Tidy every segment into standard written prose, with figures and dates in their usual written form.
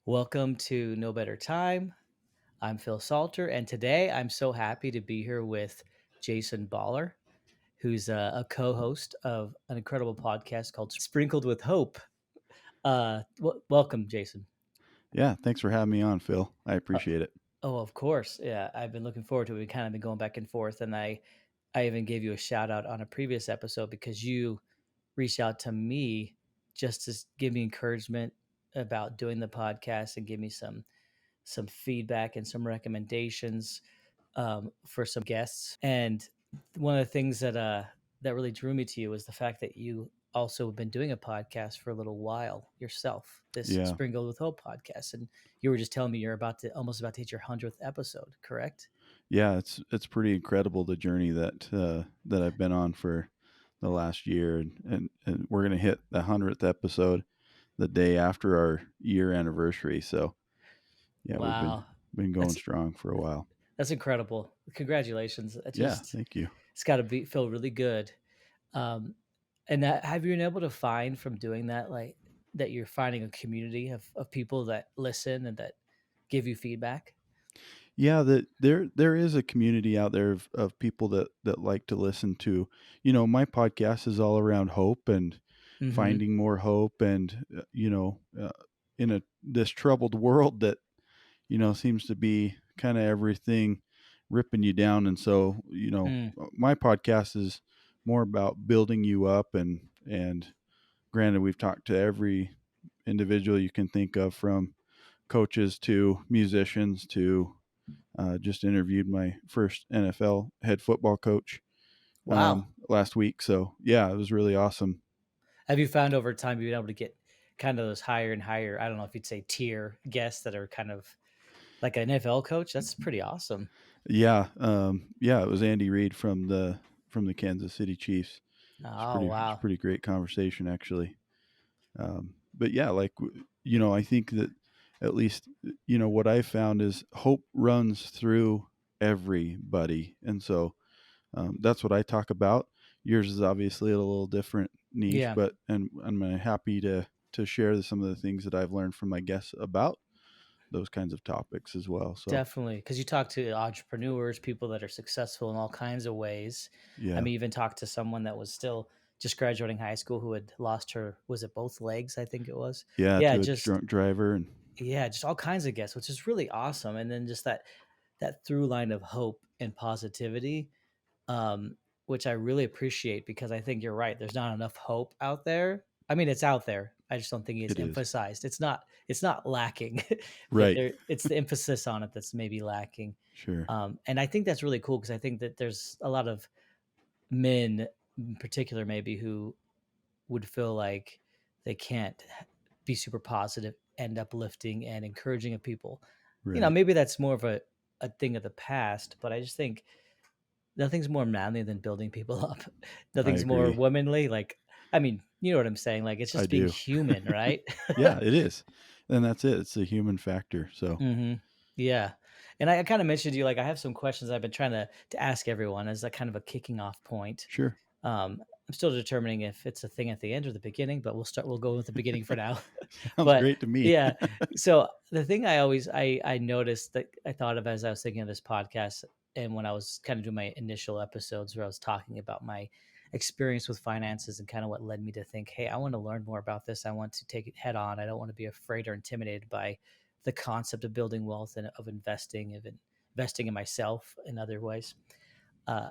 Welcome to No Better Time. I'm Phil Salter, and today I'm so happy to be here with Jason Baller, who's a co-host of an incredible podcast called Sprinkled with Hope. Welcome, Jason. Yeah, thanks for having me on, Phil. I Uh, appreciate it. oh, of course. Yeah, I've been looking forward to it. We've kind of been going back and forth, and I even gave you a shout out on a previous episode because you reached out to me just to give me encouragement about doing the podcast and give me some feedback and some recommendations for some guests. And one of the things that really drew me to you was the fact that you also have been doing a podcast for a little while yourself, this Yeah, Sprinkled with Hope podcast. And you were just telling me you're almost about to hit your 100th episode, correct? yeah, it's pretty incredible the journey that I've been on for the last year, and we're gonna hit the 100th episode the day after our year anniversary. So yeah, we've been Wow, been going that's strong for a while. that's incredible. Congratulations. Yeah, thank you. It's got to be feel really good. Um, and that have you been able to find from doing that, like that you're finding a community of people that listen and that give you feedback? Yeah, that there is a community out there of people that like to listen to. My podcast is all around hope and Hmm. finding more hope, and in a this troubled world that seems to be kind of everything ripping you down. And so, Mm. my podcast is more about building you up. And granted, we've talked to every individual you can think of, from coaches to musicians to just interviewed my first NFL head football coach Wow. last week. So yeah, it was really awesome. Have you found over time you've been able to get kind of those higher and higher, I don't know if you'd say tier guests that are kind of like an NFL coach? That's pretty awesome. Yeah, it was Andy Reid from the Kansas City Chiefs. Oh, It's a wow. pretty great conversation, actually. But yeah, like I think that at least what I found is hope runs through everybody, and so that's what I talk about. Yours is obviously a little different niche, Yeah. but and I'm happy to share some of the things that I've learned from my guests about those kinds of topics as well. So Definitely, because you talk to entrepreneurs, people that are successful in all kinds of ways. I yeah, mean, even talked to someone that was still just graduating high school who had lost her, was it both legs? I think it was. yeah, Yeah, to a just drunk driver, and yeah, just all kinds of guests, which is really awesome. And then just that through line of hope and positivity, um, which I really appreciate because I think you're right. There's not enough hope out there. I mean, it's out there. I just don't think it's it is emphasized. It's not lacking, but right. it's the emphasis on it that's maybe lacking. Sure, And I think that's really cool because I think that there's a lot of men, in particular, maybe who would feel like they can't be super positive and uplifting and encouraging of people. right. Maybe that's more of a thing of the past, but I just think nothing's more manly than building people up. I Nothing's more agree. womanly. Like, I mean, you know what I'm saying? Like, it's I just being do. human, right? Yeah, it is, and that's it. It's the human factor. So Hmm. Yeah. And I kind of mentioned to you, like, I have some questions I've been trying to ask everyone as a kind of a kicking off point. sure, I'm still determining if it's a thing at the end or the beginning, but we'll go with the beginning for now. sounds But great to me. yeah, so the thing I noticed that I thought of as I was thinking of this podcast, and when I was kind of doing my initial episodes where I was talking about my experience with finances and kind of what led me to think, hey, I want to learn more about this. I want to take it head on. I don't want to be afraid or intimidated by the concept of building wealth and of investing in myself in other ways. Uh,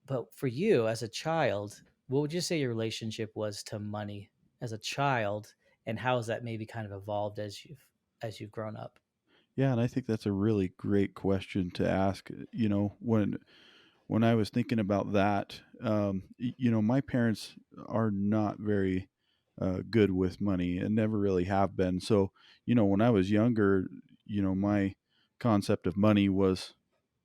but for you as a child, what would you say your relationship was to money as a child, and how has that maybe kind of evolved as you've grown up? Yeah, and I think that's a really great question to ask. When I was thinking about that, my parents are not very good with money and never really have been. So, when I was younger, my concept of money was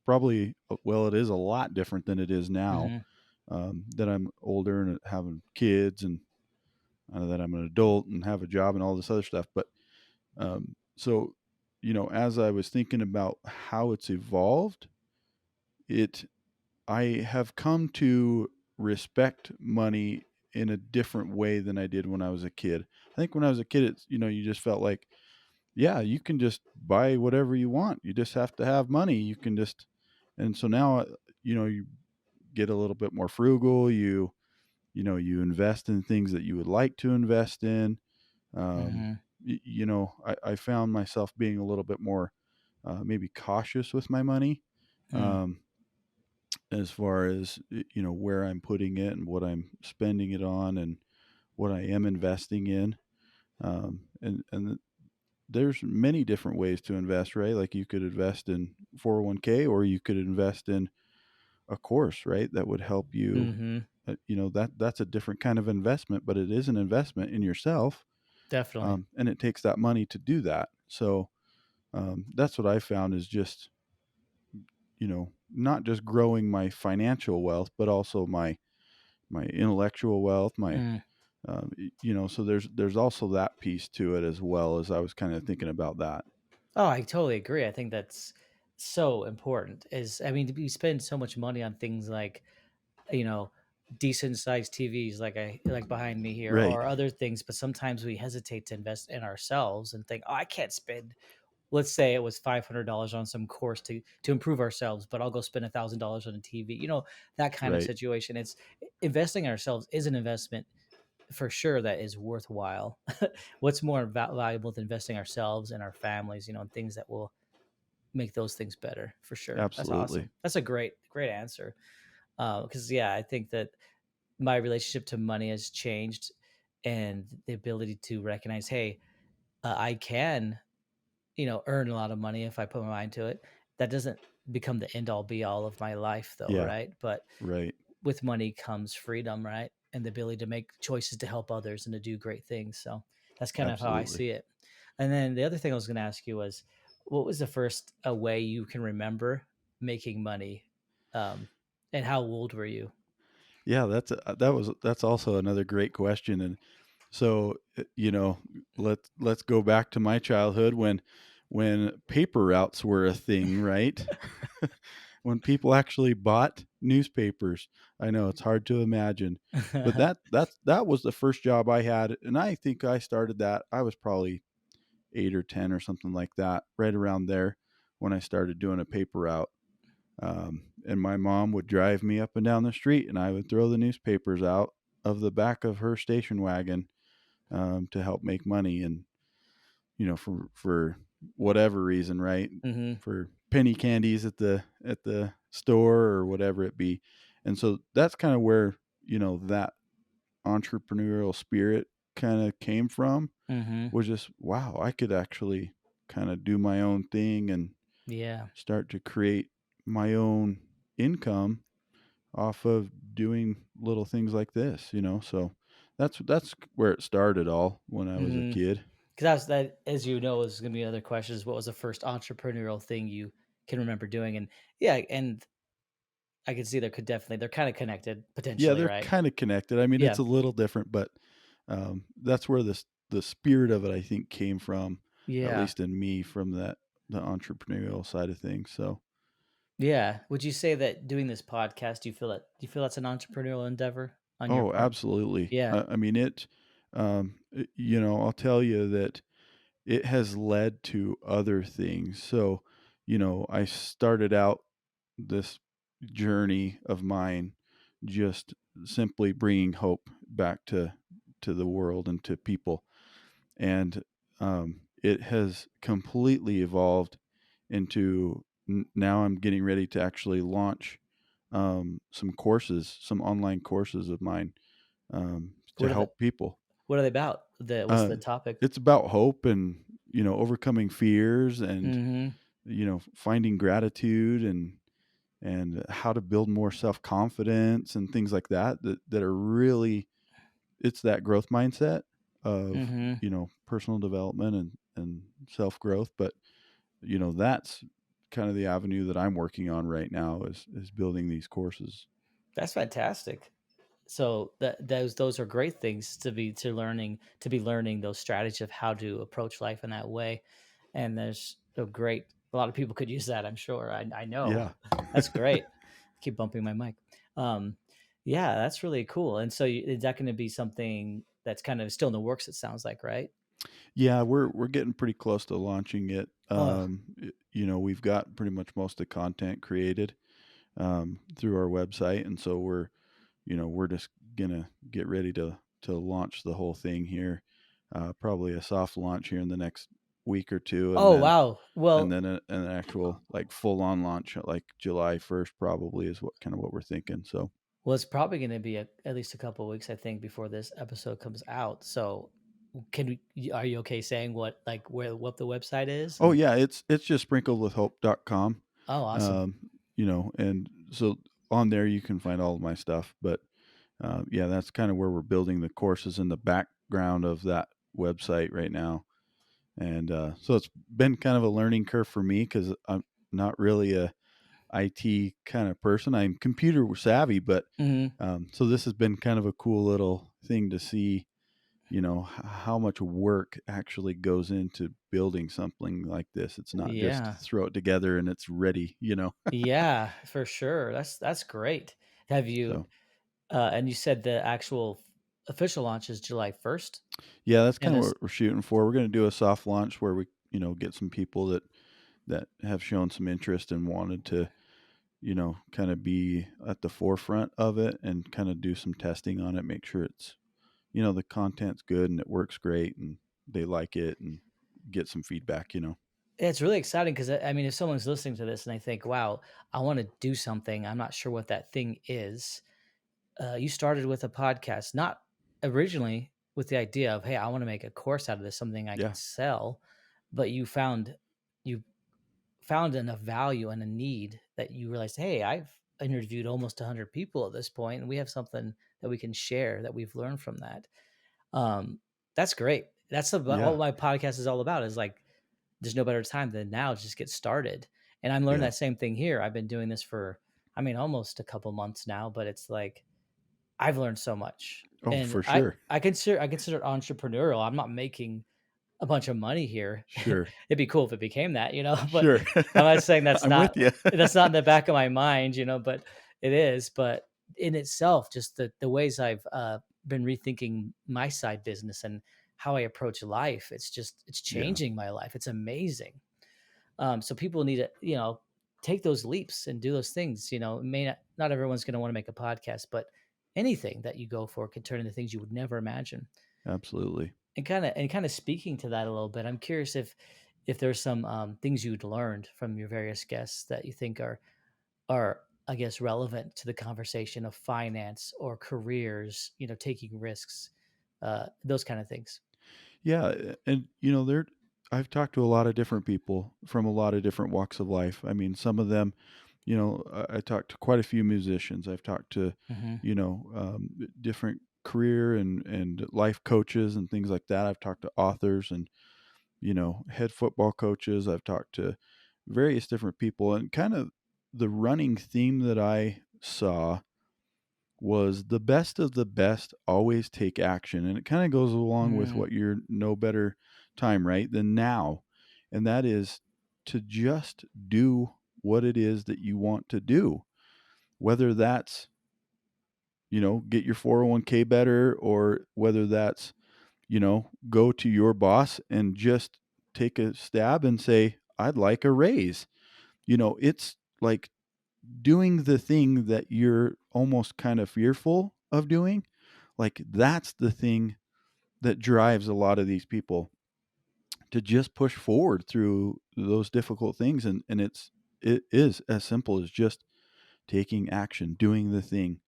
probably, well, it is a lot different than it is now, Hmm. that I'm older and having kids, and that I'm an adult and have a job and all this other stuff. But so, as I was thinking about how it's evolved, it I have come to respect money in a different way than I did when I was a kid. I think when I was a kid, it's, you just felt like yeah, you can just buy whatever you want. You just have to have money. You can just, and so now, you get a little bit more frugal. You invest in things that you would like to invest in. Um, Mhm. I found myself being a little bit more maybe cautious with my money, Mm. um, as far as where I'm putting it and what I'm spending it on and what I am investing in. And there's many different ways to invest, right? Like you could invest in 401k, or you could invest in a course, right? That would help you. Mhm. That's a different kind of investment, but it is an investment in yourself, Definitely. and it takes that money to do that. So that's what I found is just not just growing my financial wealth, but also my intellectual wealth, my Mm. so there's also that piece to it as well, as I was kind of thinking about that. Oh, I totally agree. I think that's so important. Is I mean, we spend so much money on things like, you know, decent sized TVs like I like behind me here Right, or other things, but sometimes we hesitate to invest in ourselves and think, "Oh, I can't spend, let's say it was $500 on some course to improve ourselves, but I'll go spend $1,000 on a TV." That kind of right, situation. It's investing in ourselves is an investment for sure that is worthwhile. What's more valuable than investing ourselves and our families, and things that will make those things better for sure. That's absolutely, awesome. That's a great answer. Because yeah, I think that my relationship to money has changed, and the ability to recognize, hey, I can, earn a lot of money if I put my mind to it. That doesn't become the end all be all of my life, though, yeah, right? But right, with money comes freedom, right? And the ability to make choices to help others and to do great things. So that's kind of how I absolutely. see it. And then the other thing I was going to ask you was, what was the first way you can remember making money? Um, and how old were you? Yeah, that's also another great question. And so, let's go back to my childhood when paper routes were a thing, right? When people actually bought newspapers. I know it's hard to imagine, but that was the first job I had, and I think I started that. I was probably 8 or 10 or something like that, right around there when I started doing a paper route. And my mom would drive me up and down the street, and I would throw the newspapers out of the back of her station wagon, to help make money. And for whatever reason, right? hmm For penny candies at the store or whatever it be. And so that's kind of where that entrepreneurial spirit kind of came from. hmm Was just, wow, I could actually kind of do my own thing and Yeah. start to create my own income off of doing little things like this. So that's where it started all when I was a hmm kid. Because that, as you know, is going to be another question: is what was the first entrepreneurial thing you can remember doing? And yeah, and I can see they're kind of connected Yeah, potentially, they're right? kind of connected. I mean, it's Yeah, a little different, but that's where the spirit of it, I think, came from, at yeah, least in me, from the entrepreneurial side of things. So, yeah. Would you say that doing this podcast, do you feel that's an entrepreneurial endeavor on your oh, part? absolutely. Yeah. I mean, I'll tell you that it has led to other things. So, I started out this journey of mine just simply bringing hope back to the world and to people. And it has completely evolved into now I'm getting ready to actually launch some online courses of mine, to What are the help people. what are they about? What's Uh, the topic? it's about hope and overcoming fears and Mm-hmm. finding gratitude and how to build more self confidence and things like that are really, it's that growth mindset of Mm-hmm. personal development and self growth. But that's kind of the avenue that I'm working on right now is building these courses. That's fantastic. So those are great things to be learning those strategies of how to approach life in that way. And there's a lot of people could use that, I'm sure. I know. Yeah. That's great. Keep bumping my mic. Um, yeah, that's really cool. And so is that going to be something that's kind of still in the works? It sounds like, right? Yeah, we're getting pretty close to launching it. Uh, We've got pretty much most of the content created through our website, and so we're just gonna get ready to launch the whole thing here. Probably a soft launch here in the next week or two, and oh then wow. and Well, then an actual like full on launch at like July 1st probably is what we're thinking. So well, it's probably going to be at least a couple of weeks, I think, before this episode comes out. So, are you okay saying what, like, what the website is? oh And yeah, it's just sprinkledwithhope.com. oh, awesome. Um, and so on there you can find all of my stuff. But yeah, that's kind of where we're building the courses in the background of that website right now. And so it's been kind of a learning curve for me because I'm not really a IT kind of person. I'm computer savvy, but Hmm. so this has been kind of a cool little thing to see, how much work actually goes into building something like this. It's not just Yeah, throw it together and it's ready. yeah, for sure. That's great. Have you? So And you said the actual official launch is July 1st, yeah, that's and kind of is what we're shooting for. We're going to do a soft launch where we, get some people that have shown some interest and wanted to, kind of be at the forefront of it and kind of do some testing on it, make sure it's, the content's good and it works great and they like it and get some feedback. it's really exciting because I mean, if someone's listening to this and they think, "Wow, I want to do something. I'm not sure what that thing is." You started with a podcast, not originally with the idea of, "Hey, I want to make a course out of this, something I can Yeah. sell," but you found enough value and a need that you realized, "Hey, I've interviewed almost 100 people at this point, and we have something that we can share that we've learned from that." Um, that's great. That's all Yeah. my podcast is all about. Is like, there's no better time than now to just get started. And I'm learning Yeah. that same thing here. I've been doing this for, I mean, almost a couple months now, but it's like I've learned so much. Oh, And for sure. I consider it entrepreneurial. I'm not making a bunch of money here. Sure. It'd be cool if it became that, but Sure. I'm not saying I'm with you. that's not in the back of my mind, but it is. But in itself, just the ways I've been rethinking my side business and how I approach life, it's Yeah. changing my life. It's amazing. So people need to, take those leaps and do those things. It may not everyone's going to want to make a podcast, but anything that you go for can turn into things you would never imagine. Absolutely. And kind of speaking to that a little bit, I'm curious if there's some things you'd learned from your various guests that you think are I guess relevant to the conversation of finance or careers, taking risks, those kind of things. Yeah, and there I've talked to a lot of different people from a lot of different walks of life. I mean, some of them, I talked to quite a few musicians. I've talked to, Hmm. different career and life coaches and things like that. I've talked to authors and, head football coaches. I've talked to various different people, and kind of the running theme that I saw was the best of the best always take action. And it kind of goes along with Mm, what you're no better time, right, than now. And that is to just do what it is that you want to do, whether that's, get your 401k better, or whether that's, go to your boss and just take a stab and say, I'd like a raise. It's like doing the thing that you're almost kind of fearful of doing. Like that's the thing that drives a lot of these people to just push forward through those difficult things. And it is as simple as just taking action, doing the thing,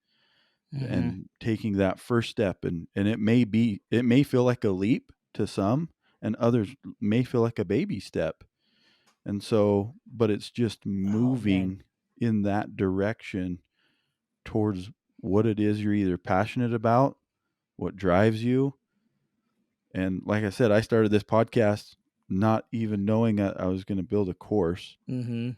hmm. and taking that first step. And it may feel like a leap to some, and others may feel like a baby step. And so, but it's just Oh man. moving in that direction towards what it is you're either passionate about, what drives you. And like I said, I started this podcast not even knowing that I was going to build a course, Hmm.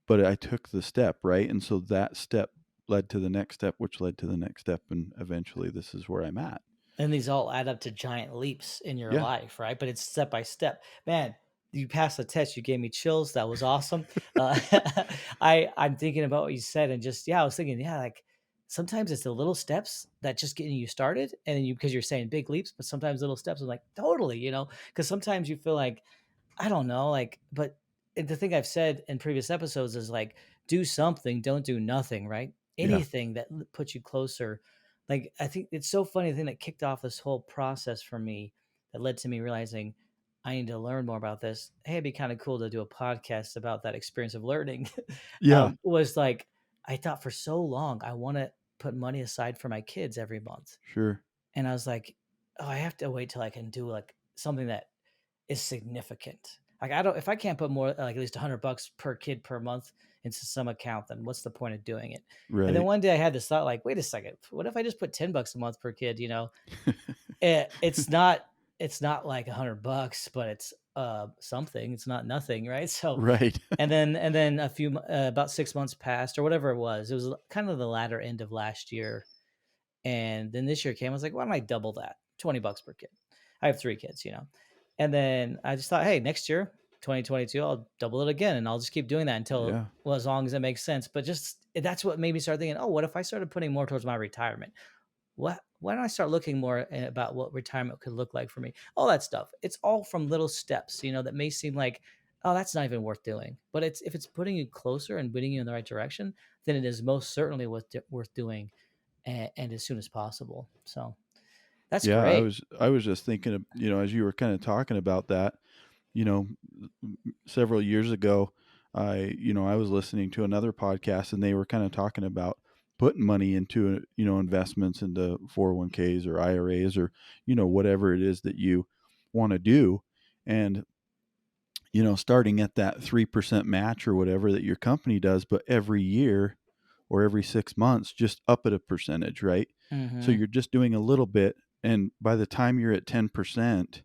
but I took the step, right? And so that step led to the next step, which led to the next step. And eventually this is where I'm at. And these all add up to giant leaps in your Yeah. life, right? But it's step by step. Man, you passed the test. You gave me chills. That was awesome. I'm thinking about what you said, and just, yeah, I was thinking, yeah, like sometimes it's the little steps that just getting you started, and then you because you're saying big leaps, but sometimes little steps are like totally, because sometimes you feel like I don't know, like, but the thing I've said in previous episodes is like, do something, don't do nothing, right? Yeah. Anything that puts you closer. Like, I think it's so funny. The thing that kicked off this whole process for me that led to me realizing I need to learn more about this. Hey, it'd be kind of cool to do a podcast about that experience of learning. Yeah. Was like, I thought for so long, I want to put money aside for my kids every month. Sure. And I was like, oh, I have to wait till I can do like something that is significant. Like I don't if I can't put more like at least $100 per kid per month into some account, then what's the point of doing it? And then Right. one day I had this thought like, wait a second, what if I just put $10 a month per kid, it's not like $100, but it's something. It's not nothing, right? So Right. and then about 6 months passed or whatever it was. It was kind of the latter end of last year, and then this year came, I was like, why don't I double that? $20 per kid. I have 3 kids. And then I just thought, hey, next year, 2022, I'll double it again. And I'll just keep doing that until, Yeah. well, as long as it makes sense. But that's what made me start thinking, oh, what if I started putting more towards my retirement? Why don't I start looking more about what retirement could look like for me? All that stuff. It's all from little steps, that may seem like, oh, that's not even worth doing. But if it's putting you closer and putting you in the right direction, then it is most certainly worth doing, and as soon as possible. So that's Yeah, great. I was just thinking of, as you were kind of talking about that, you know, several years ago, I was listening to another podcast and they were kind of talking about putting money into, investments into 401ks or IRAs or, whatever it is that you want to do. And, starting at that 3% match or whatever that your company does, but every year or every 6 months, just up at a percentage, right? So Hmm. you're just doing a little bit. And by the time you're at 10%,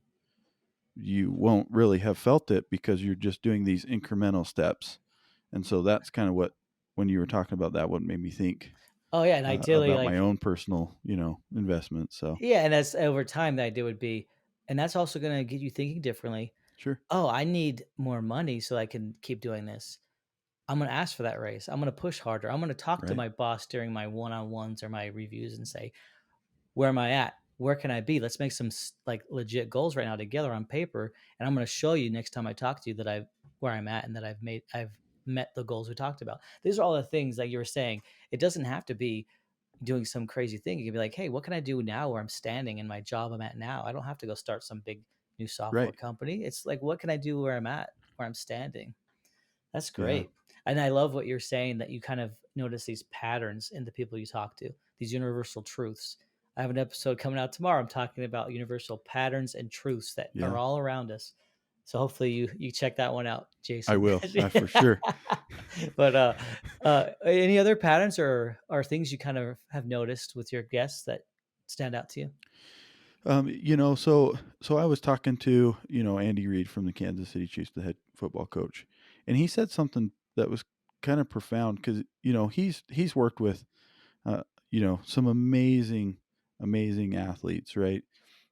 you won't really have felt it because you're just doing these incremental steps. And so that's kind of what, when you were talking about that, what made me think Oh yeah, and ideally, about my like, own personal, investments. So yeah, and that's over time. The idea would be, and that's also going to get you thinking differently. sure. Oh, I need more money so I can keep doing this. I'm going to ask for that raise. I'm going to push harder. I'm going to talk to Right. my boss during my one-on-ones or my reviews and say, where am I at? Where can I be? Let's make some like legit goals right now together on paper, and I'm going to show you next time I talk to you that I've where I'm at and that I've met the goals we talked about. These are all the things like you were saying. It doesn't have to be doing some crazy thing. You can be like, hey, what can I do now where I'm standing in my job I'm at now? I don't have to go start some big new software Right. company. It's like, what can I do where I'm at, where I'm standing? That's Yeah. great. And I love what you're saying that you kind of notice these patterns in the people you talk to, these universal truths. I have an episode coming out tomorrow. I'm talking about universal patterns and truths that are Yeah. all around us. So hopefully you check that one out, I Jason. will. For sure. But any other patterns or things you kind of have noticed with your guests that stand out to you? So I was talking to, Andy Reid from the Kansas City Chiefs, the head football coach, and he said something that was kind of profound because, he's worked with some amazing, amazing athletes, right?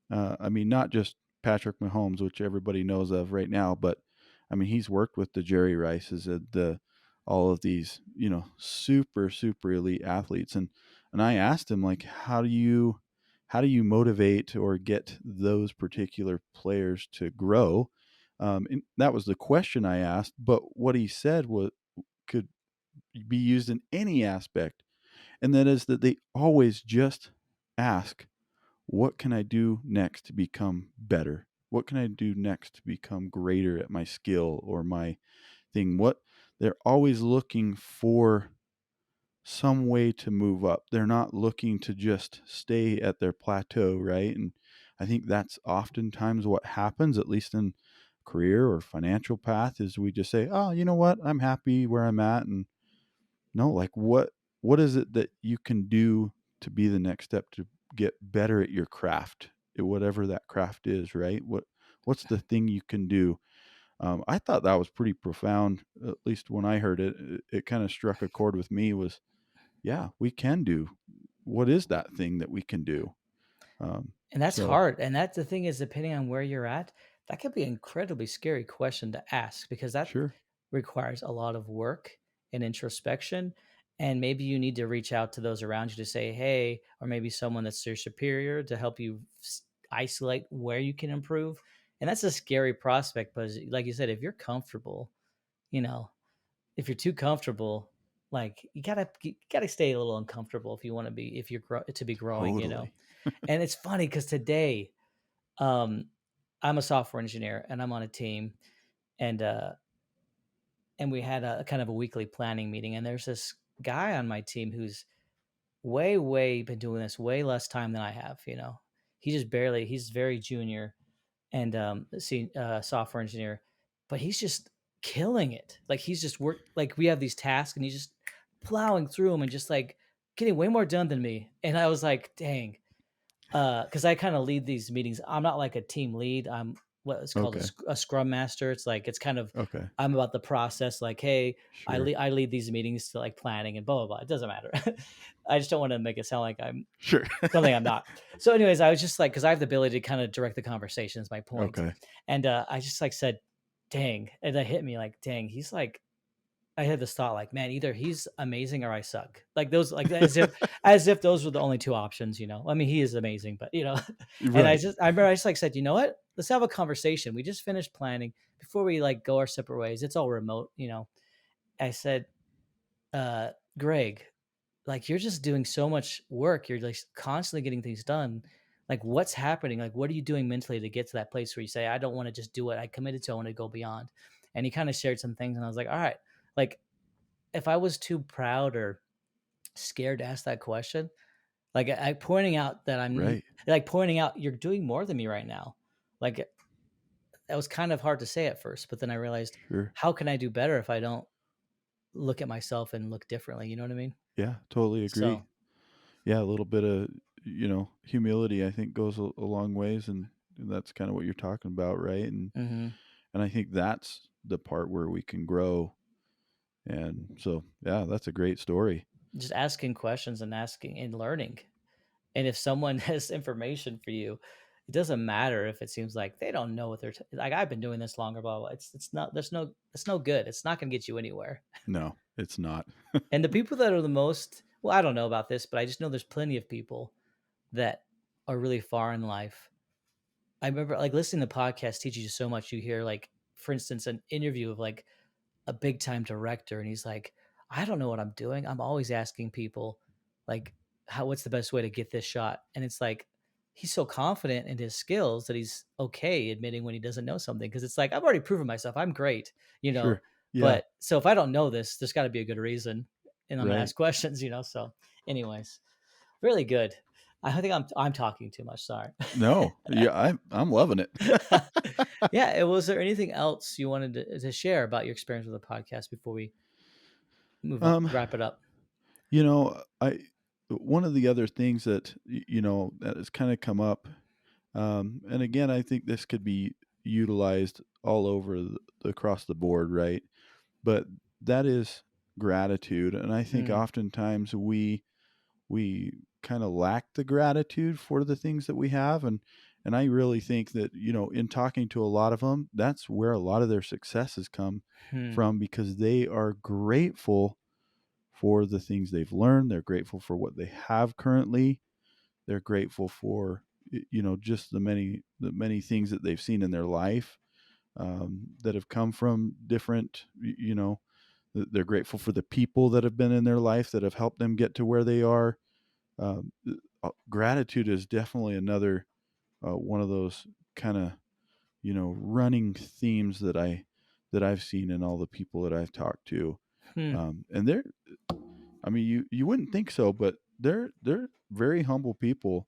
I mean, not just Patrick Mahomes, which everybody knows of right now, but I mean, he's worked with the Jerry Rices and all of these, super, super elite athletes. And I asked him, like, how do you motivate or get those particular players to grow? And that was the question I asked. But what he said was could be used in any aspect, and that is that they always just ask, what can I do next to become better? What can I do next to become greater at my skill or my thing? What they're always looking for some way to move up. They're not looking to just stay at their plateau, right? And I think that's oftentimes what happens, at least in career or financial path, is we just say, "Oh, you know what? I'm happy where I'm at." And no, like what is it that you can do to be the next step to get better at your craft, at whatever that craft is, right? What's the thing you can do? I thought that was pretty profound. At least when I heard it, it kind of struck a chord with me. Was yeah, we can do. What is that thing that we can do? Um, And that's so hard. And that's the thing is, depending on where you're at, that could be an incredibly scary question to ask because that sure, requires a lot of work and introspection. And maybe you need to reach out to those around you to say, hey, or maybe someone that's your superior to help you isolate where you can improve. And that's a scary prospect, but like you said, if you're comfortable, you know, if you're too comfortable, like you gotta stay a little uncomfortable if you want to be, if you're to be growing, Totally. And it's funny because today, um, I'm a software engineer and I'm on a team, and we had a kind of a weekly planning meeting, and there's this guy on my team who's way been doing this way less time than I have. He just barely. He's very junior, and software engineer, but he's just killing it. Like he's just work. Like we have these tasks, and he's just plowing through them and just like getting way more done than me. And I was like, dang, because I kind of lead these meetings. I'm not like a team lead. I'm what's called Okay. a scrum master. It's like it's kind of Okay. I'm about the process. Like, hey, Sure. I lead these meetings to like planning and blah blah blah. It doesn't matter. I just don't want to make it sound like I'm Sure. something I'm not. So, anyways, I was just like, because I have the ability to kind of direct the conversation. Is my point. Okay. And I just like said, dang, and that hit me like, dang, he's like I had this thought like, man, either he's amazing or I suck. Like those, like as if those were the only two options. I mean, he is amazing, but and Right. I remember I just like said, you know what? Let's have a conversation. We just finished planning before we like go our separate ways. It's all remote. I said, uh, Greg, like you're just doing so much work. You're like constantly getting things done. Like what's happening? Like what are you doing mentally to get to that place where you say, I don't want to just do it. I committed to, I want to go beyond. And he kind of shared some things, and I was like, all right, like if I was too proud or scared to ask that question, like I pointing out that Right. like pointing out you're doing more than me right now. Like that was kind of hard to say at first, but then I realized Sure. how can I do better if I don't look at myself and look differently? You know what I mean? Yeah, totally agree. So, Yeah, a little bit of, humility I think goes a long ways, and that's kind of what you're talking about, right? mhm. And I think that's the part where we can grow. And so, yeah, that's a great story. Just asking questions and asking and learning. And if someone has information for you, it doesn't matter if it seems like they don't know what like. I've been doing this longer, blah blah. It's not. It's no good. It's not going to get you anywhere. No, it's not. And the people that are the most, well, I don't know about this, but I just know there's plenty of people that are really far in life. I remember like listening to podcasts teaches you so much. You hear like, for instance, an interview of like a big time director, and he's like, I don't know what I'm doing. I'm always asking people like what's the best way to get this shot? And it's like he's so confident in his skills that he's okay admitting when he doesn't know something, because it's like I've already proven myself. I'm great, you know. Sure. Yeah, But so if I don't know this, there's got to be a good reason, and I'm gonna right. ask questions. So, anyways, really good. I think I'm talking too much. Sorry. No, yeah, I'm loving it. Yeah. Was there anything else you wanted to share about your experience with the podcast before we move on, um, wrap it up? I one of the other things that that has kind of come up, and again, I think this could be utilized all over across the board, right? But that is gratitude, and I think Hmm. oftentimes we kind of lack the gratitude for the things that we have, and I really think that in talking to a lot of them, that's where a lot of their successes come Hmm. from, because they are grateful for the things they've learned. They're grateful for what they have currently. They're grateful for just the many things that they've seen in their life, that have come from different they're grateful for the people that have been in their life that have helped them get to where they are. Gratitude is definitely another one of those kind of running themes that I've seen in all the people that I've talked to. Hmm. And they're, I mean, you wouldn't think so, but they're very humble people,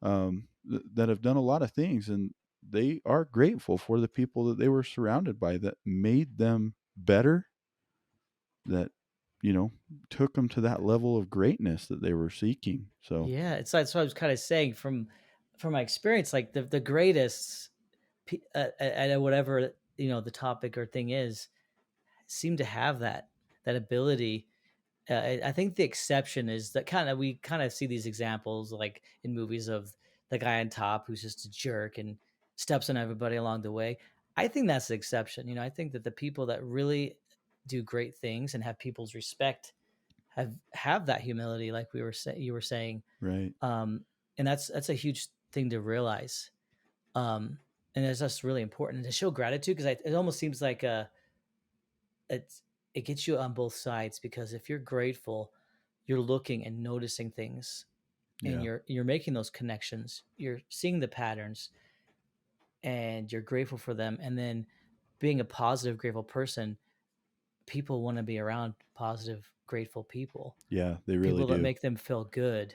that have done a lot of things, and they are grateful for the people that they were surrounded by that made them better, that you know took them to that level of greatness that they were seeking. So Yeah, it's that's what I was kind of saying from my experience. Like the greatest, at whatever the topic or thing is, seem to have that ability. I think the exception is that we kind of see these examples like in movies of the guy on top who's just a jerk and steps on everybody along the way. I think that's the exception. I think that the people that really do great things and have people's respect have that humility, like you were saying, Right. um, and that's a huge thing to realize. Um, and it's just really important to show gratitude because it almost seems like it's it gets you on both sides because if you're grateful, you're looking and noticing things and Yeah. you're making those connections, you're seeing the patterns and you're grateful for them. And then being a positive, grateful person, people want to be around positive, grateful people, Yeah, they really people that do. make them feel good.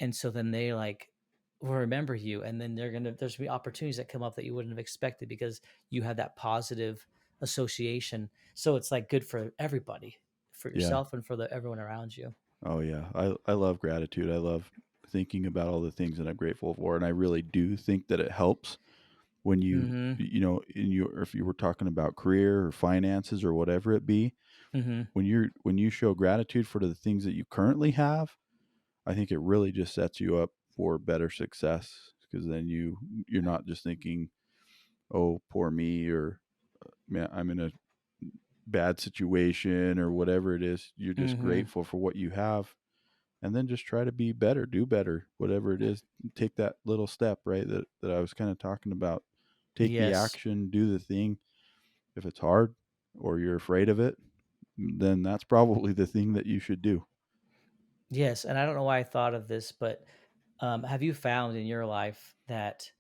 And so then they like will remember you. And then there's gonna be opportunities that come up that you wouldn't have expected because you had that positive association. So it's like good for everybody, for Yeah. yourself and for everyone around you. Oh yeah. I love gratitude. I love thinking about all the things that I'm grateful for, and I really do think that it helps when Mm in your if you were talking about career or finances or whatever it be, hmm. Mm hmm. when you show gratitude for the things that you currently have, I think it really just sets you up for better success because then you're not just thinking, "Oh, poor me," or "Man, I'm in a bad situation," or whatever it is. You're Mm just hmm. grateful for what you have, and then just try to be better, do better, whatever it is. Take that little step, right? That I was kind of talking about. Take the Yes. action, do the thing. If it's hard or you're afraid of it, then that's probably the thing that you should do. Yes. And I don't know why I thought of this, but have you found in your life that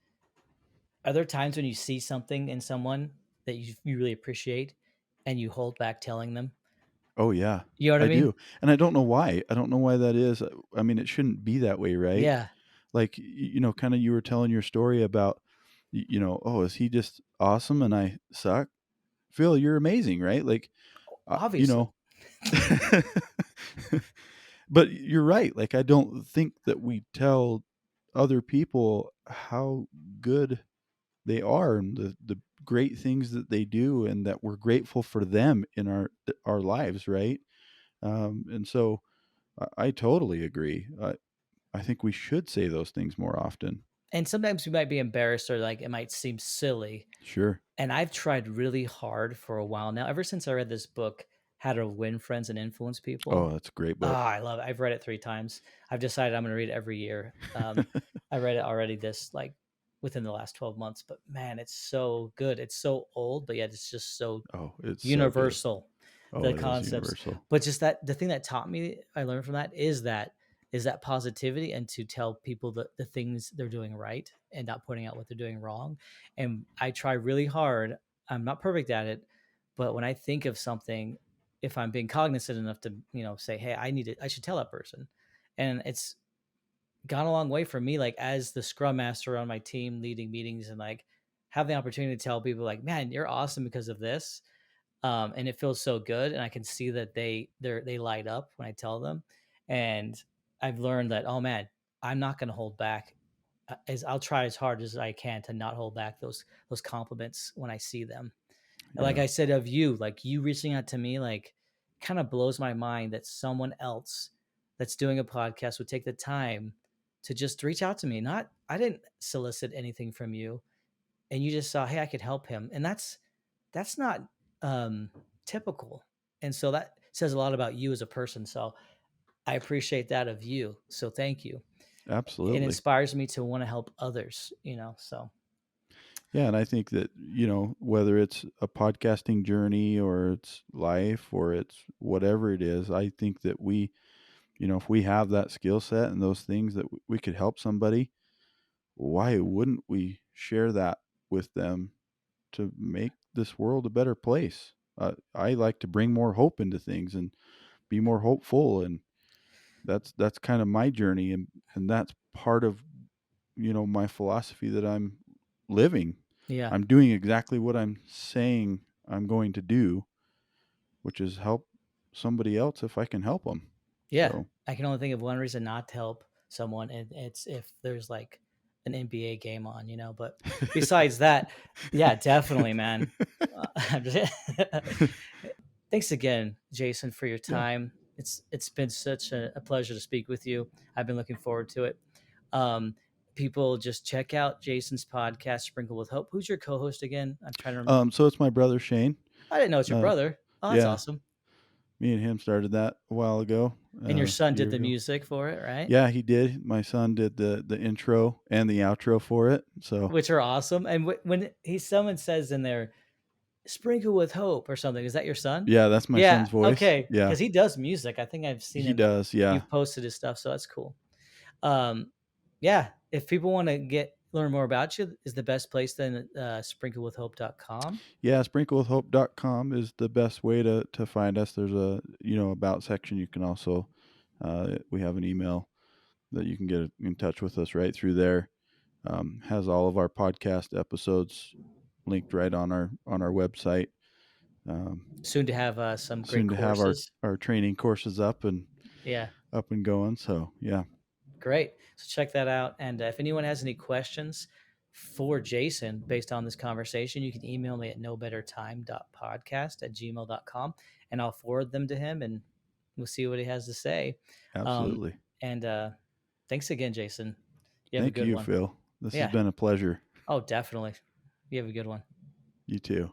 are there times when you see something in someone that you really appreciate and you hold back telling them? Oh yeah, You know what I I mean? do, and I don't know why. I don't know why that is. I mean, it shouldn't be that way, right? Yeah, Like kind of you were telling your story about, oh, is he just awesome and I suck? Phil, you're amazing, right? Like, you obviously. know, but you're right. Like, I don't think that we tell other people how good they are and the great things that they do, and that we're grateful for them in our lives, right? And so I totally agree. I think we should say those things more often. And sometimes we might be embarrassed or like it might seem silly. Sure. And I've tried really hard for a while now, ever since I read this book, How to Win Friends and Influence Oh, People. that's a great Oh, book. I love it. I've read it 3 times. I've decided I'm gonna read it every year. I read it already this like within the last 12 months, but man, it's so good. It's so old, but yet it's just so Oh, it's so good. universal, Oh, the it is concepts. universal. But just that the thing that taught me, I learned from that is that positivity and to tell people the things they're doing right and not pointing out what they're doing wrong. And I try really hard. I'm not perfect at it, but when I think of something, if I'm being cognizant enough to, say, hey, I should tell that person. And it's gone a long way for me, like as the scrum master on my team leading meetings and like have the opportunity to tell people like, man, you're awesome because of this. And it feels so good. And I can see that they light up when I tell them. And I've learned that, oh man, I'm not going to hold back as I'll try as hard as I can to not hold back those compliments when I see them. Like Yeah. I said of you, like you reaching out to me, like kind of blows my mind that someone else that's doing a podcast would take the time to just reach out to me. Not, I didn't solicit anything from you, and you just saw, hey, I could help him, and that's not um, typical. And so that says a lot about you as a person. So I appreciate that of you. So thank you. It Absolutely. inspires me to want to help others. So Yeah, and I think that, whether it's a podcasting journey or it's life or it's whatever it is, I think that if we have that skill set and those things that we could help somebody, why wouldn't we share that with them to make this world a better place? I like to bring more hope into things and be more hopeful, and that's kind of my journey, and that's part of my philosophy that I'm living. yeah, I'm doing exactly what I'm saying I'm going to do, which is help somebody else if I can help them. yeah. So, I can only think of one reason not to help someone, and it's if there's like an NBA game on, But besides that, yeah, definitely, man. I'm just Thanks again, Jason, for your yeah. time. It's been such a pleasure to speak with you. I've been looking forward to it. Um, People just check out Jason's podcast, Sprinkle with Hope. Who's your co-host again? I'm trying to. So it's my brother Shane. I didn't know it's your Uh, brother. Oh, that's yeah, awesome. Me and him started that a while ago, And your a son did year the ago. music for it, right? Yeah, he did. My son did the intro and the outro for it. So Which are awesome. And when someone says in there, "Sprinkle with hope" or something, is that your son? yeah, that's my Yeah, son's voice. okay, Yeah, because he does music. I think I've seen he him. does. Yeah, You've posted his stuff, so that's cool. Um, yeah, if people wanna get learn more about you, is the best place then, sprinklewithhope.com? yeah. Sprinklewithhope.com is the best way to find us. There's a about section. You can also we have an email that you can get in touch with us right through there. Has all of our podcast episodes linked right on our website. Um, Soon to have, some great Soon to have courses. our training courses Yeah, up and going. So yeah, great. So check that out, and, if anyone has any questions for Jason based on this conversation, you can email me at nobettertime.podcast@gmail.com, and I'll forward them to him, and we'll see what he has to say. Um, absolutely. and, thanks again, Jason. You have a Thank good you, one. Phil. This has Yeah. been a pleasure. Oh, definitely. You have a good one. You too.